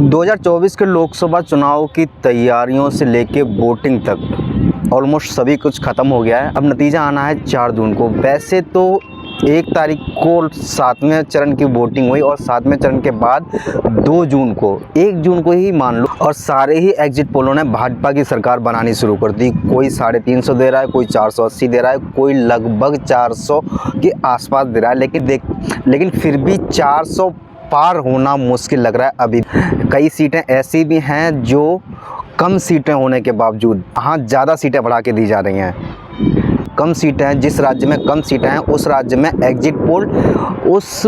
2024 के लोकसभा चुनाव की तैयारियों से लेके वोटिंग तक ऑलमोस्ट सभी कुछ ख़त्म हो गया है। अब नतीजा आना है 4 जून को। वैसे तो 1 तारीख को 7वें चरण की वोटिंग हुई और 7वें चरण के बाद 2 जून को 1 जून को ही मान लो, और सारे ही एग्जिट पोलों ने भाजपा की सरकार बनानी शुरू कर दी। कोई 350 दे रहा है, कोई 480 दे रहा है, कोई लगभग 400 के आसपास दे रहा है। लेकिन फिर भी 400 पार होना मुश्किल लग रहा है। अभी कई सीटें ऐसी भी हैं जो कम सीटें होने के बावजूद ज़्यादा सीटें बढ़ा के दी जा रही हैं। कम सीटें हैं, जिस राज्य में कम सीटें हैं उस राज्य में एग्जिट पोल उस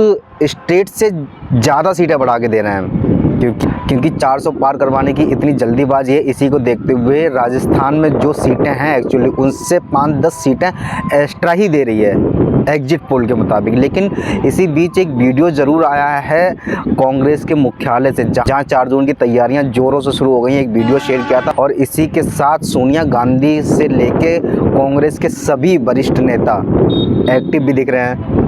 स्टेट से ज़्यादा सीटें बढ़ा के दे रहे हैं, क्योंकि 400 पार करवाने की इतनी जल्दीबाजी है। इसी को देखते हुए राजस्थान में जो सीटें हैं एक्चुअली उनसे 5-10 सीटें एक्स्ट्रा ही दे रही है एग्जिट पोल के मुताबिक। लेकिन इसी बीच एक वीडियो ज़रूर आया है कांग्रेस के मुख्यालय से, जहां 4 जून की तैयारियां ज़ोरों से शुरू हो गई हैं। एक वीडियो शेयर किया था और इसी के साथ सोनिया गांधी से लेके कांग्रेस के सभी वरिष्ठ नेता एक्टिव भी दिख रहे हैं।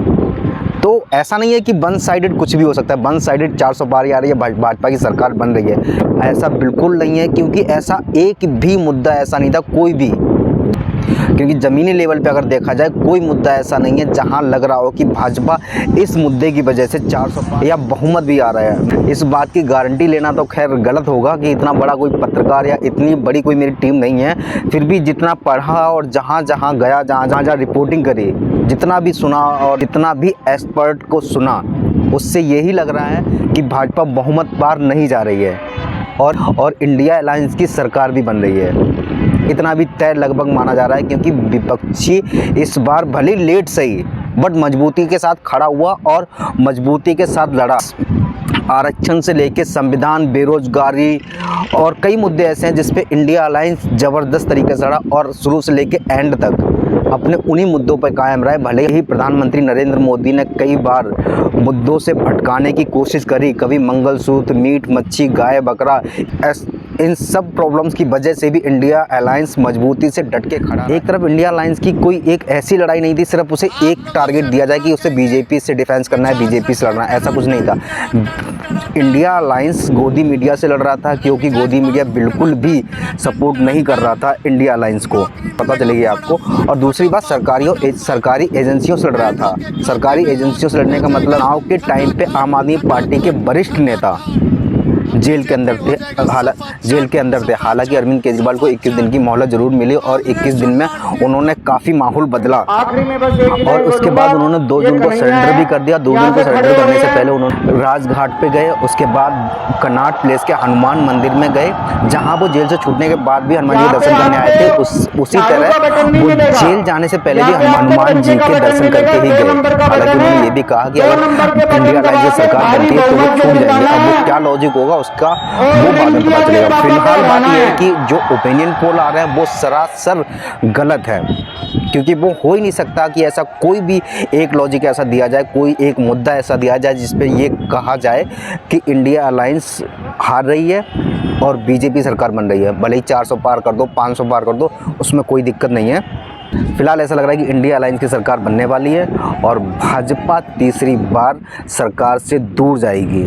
तो ऐसा नहीं है कि वन साइडेड कुछ भी हो सकता है, वन साइडेड 400 पार आ रही है, भाजपा की सरकार बन रही है, ऐसा बिल्कुल नहीं है। क्योंकि ऐसा एक भी मुद्दा ऐसा नहीं था, कोई भी, क्योंकि ज़मीनी लेवल पे अगर देखा जाए कोई मुद्दा ऐसा नहीं है जहां लग रहा हो कि भाजपा इस मुद्दे की वजह से 400 या बहुमत भी आ रहा है। इस बात की गारंटी लेना तो खैर गलत होगा कि इतना बड़ा कोई पत्रकार या इतनी बड़ी कोई मेरी टीम नहीं है। फिर भी जितना पढ़ा और जहां गया, जहां रिपोर्टिंग करी, जितना भी सुना और जितना भी एक्सपर्ट को सुना, उससे यही लग रहा है कि भाजपा बहुमत पार नहीं जा रही है और इंडिया अलायंस की सरकार भी बन रही है। इतना भी तय लगभग माना जा रहा है, क्योंकि विपक्षी इस बार भले लेट सही बट मजबूती के साथ खड़ा हुआ और मजबूती के साथ लड़ा। आरक्षण से लेके संविधान, बेरोजगारी और कई मुद्दे ऐसे हैं जिस पे इंडिया अलायंस ज़बरदस्त तरीके से लड़ा और शुरू से लेके एंड तक अपने उन्हीं मुद्दों पर कायम रहे। भले ही प्रधानमंत्री नरेंद्र मोदी ने कई बार मुद्दों से भटकाने की कोशिश करी, कभी मंगलसूत्र, मीट मच्छी, गाय बकरा, इन सब प्रॉब्लम्स की वजह से भी इंडिया अलायंस मजबूती से डट के खड़ा। एक तरफ इंडिया अलायंस की कोई एक ऐसी लड़ाई नहीं थी, सिर्फ उसे एक टारगेट दिया जाए कि उसे बीजेपी से डिफेंस करना है, बीजेपी से लड़ना है, ऐसा कुछ नहीं था। इंडिया अलायंस गोदी मीडिया से लड़ रहा था, क्योंकि गोदी मीडिया बिल्कुल भी सपोर्ट नहीं कर रहा था इंडिया अलायंस को, पता चलेगी आपको। और दूसरी बात, सरकारी एजेंसियों से लड़ रहा था। सरकारी एजेंसियों से लड़ने का मतलब, चुनाव के टाइम पे आम आदमी पार्टी के वरिष्ठ नेता जेल के अंदर थे। हालांकि अरविंद केजरीवाल को 21 दिन की मोहलत जरूर मिली और 21 दिन में उन्होंने काफ़ी माहौल बदला और उसके बाद उन्होंने 2 जून को सरेंडर भी कर दिया। 2 जून को सरेंडर करने से पहले उन्होंने राजघाट पे गए, उसके बाद कनॉट प्लेस के हनुमान मंदिर में गए, जहां वो जेल से छूटने के बाद भी हनुमान जी के दर्शन करने आए थे। उसी तरह वो जेल जाने से पहले भी हनुमान जी के दर्शन करके ही गए। हालांकि उन्होंने ये भी कहा कि अगर इंडिया अलायंस की सरकार बनती है तो वो छूट जाएंगे। अब वो क्या लॉजिक होगा उसका वो बाद में पता चलेगा। फिलहाल बात यह है कि जो ओपिनियन पोल आ रहा है वो सरासर गलत है, क्योंकि वो हो ही नहीं सकता कि ऐसा कोई भी एक लॉजिक ऐसा दिया जाए, कोई एक मुद्दा ऐसा दिया जाए जिसपे ये कहा जाए कि इंडिया अलायंस हार रही है और बीजेपी सरकार बन रही है। भले ही 400 पार कर दो, 500 पार कर दो, उसमें कोई दिक्कत नहीं है। फिलहाल ऐसा लग रहा है कि इंडिया अलायंस की सरकार बनने वाली है और भाजपा तीसरी बार सरकार से दूर जाएगी।